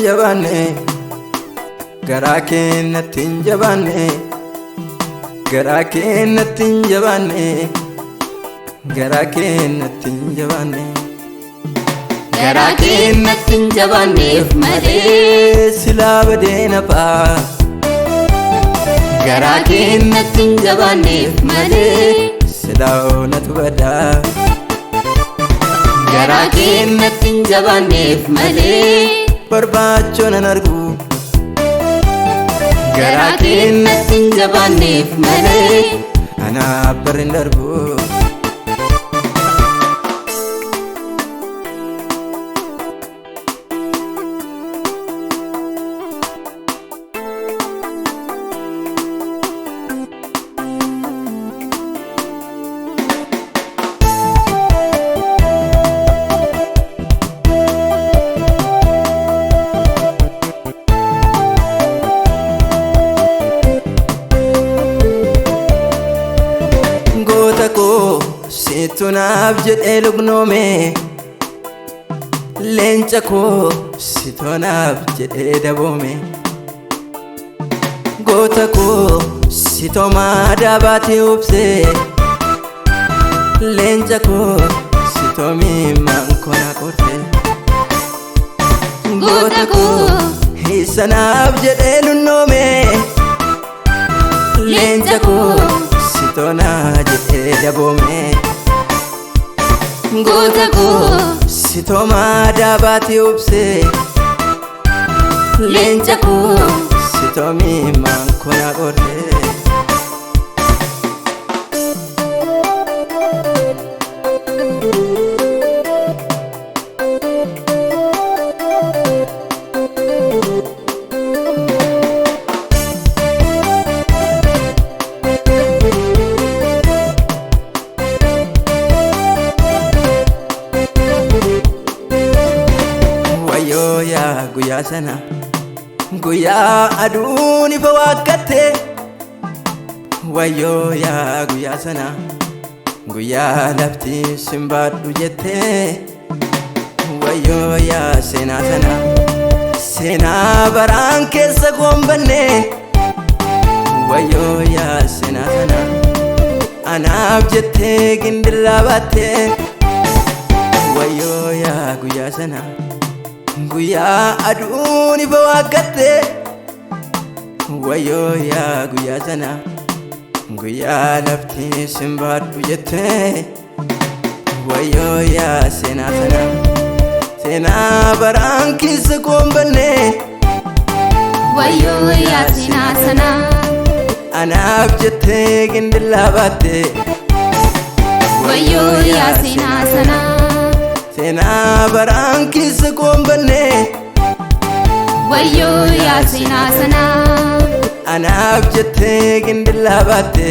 jabaanne garaa keenyatti hin jabaanne garaa keenyatti hin jabaanne garaa keenyatti hin jabaanne garaa keenyatti hin jabaanneef malee silaa badeena ba'a garaa keenyatti hin jabaanneef malee silaa oonatu badaa garaa keenyatti hin jabaanneef malee barbaachoon an argu garaa keenyatti hin jabaanneef malee anaaf barri hin darbu situ naaf jedhee lugnoome leenca koo situ naaf jedhee daboome goota koo situ maadaa baatee obsee leenca koo situ miimmaan kona qortee goota koo isa naaf jedhee lunnoome leenca koo situ naa jedhee daboome goota koo situ maadaa baatee obsee leenca koo situ miimmaan kona qortee guyyaa sana guyyaa aduun ifa waaqatte wayyoo yaa guyyaa sana guyyaa lafti simbaadhu jette wayyoo yaa seenaa sana seenaa baraan keessa goombanne wayyoo yaa seenaa sana anaaf jettee gindillaa baatte wayyoo yaa guyyaa sana guyyaa aduun ifa waaqatte wayyoo yaa guyyaa sana guyyaa lafti simbaadhu jette wayyoo yaa seenaa sana seenaa baraan keessa goombanne wayyoo yaa seenaa sana anaaf jettee gindillaa baatte wayyoo yaa seenaa sana seenaa baraan keessa goombanne wayyoo yaa seenaa sana anaaf jettee gindillaa baatte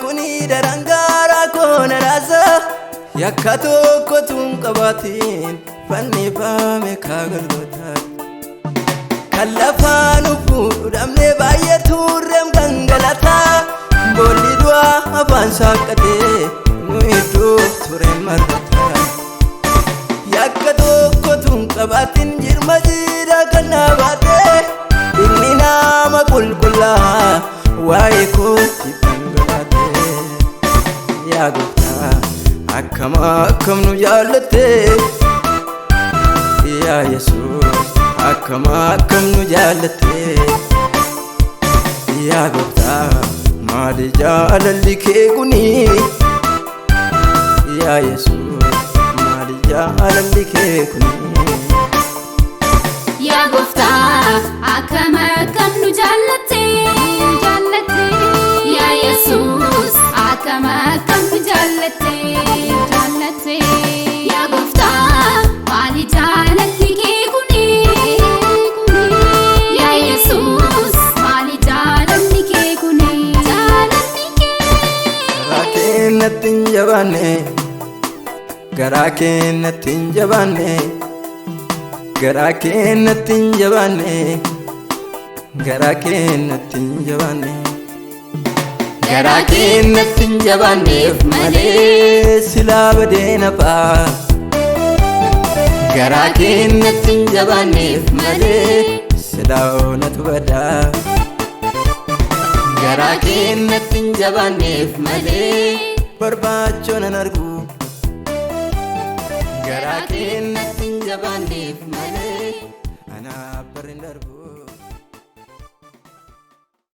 kuni darangara kona rasa yakka tokko tun qabaatiin fannifame kaagalgoota kan lafaan fuudhu dhabnee baay'ee turreem gangalataa boolli du'aa afaan saaqqatee nu idduuf tureen marfataa yakka tokko tun qabaatiin jirma jiidha kan naabaatee inni nama qulqullaa waa'ee kootti yaa gooftaa akkam nu jaallatte yaa Yesuus akkam nu jaallatte yaa gooftaa maali jaalalli kee kuni yaa Yesuus maali jaalalli kee kuni yaa gooftaa akkam nu jaallatte yaa Yesuus akkam nu jaallatte yaa gooftaa maali jaalalli kee kuni jabaanne garaa keenyatti hin jabaanne garaa keenyatti hin jabaanne garaa keenyatti hin jabaanne garaa keenyatti hin jabaanneef malee silaa badeena ba'a garaa keenyatti hin jabaanneef malee silaa onatu badaa garaa keenyatti hin jabaanneef malee barbaachoon an argu garaa keenyatti hin jabaanneef malee anaaf barri hin darbu.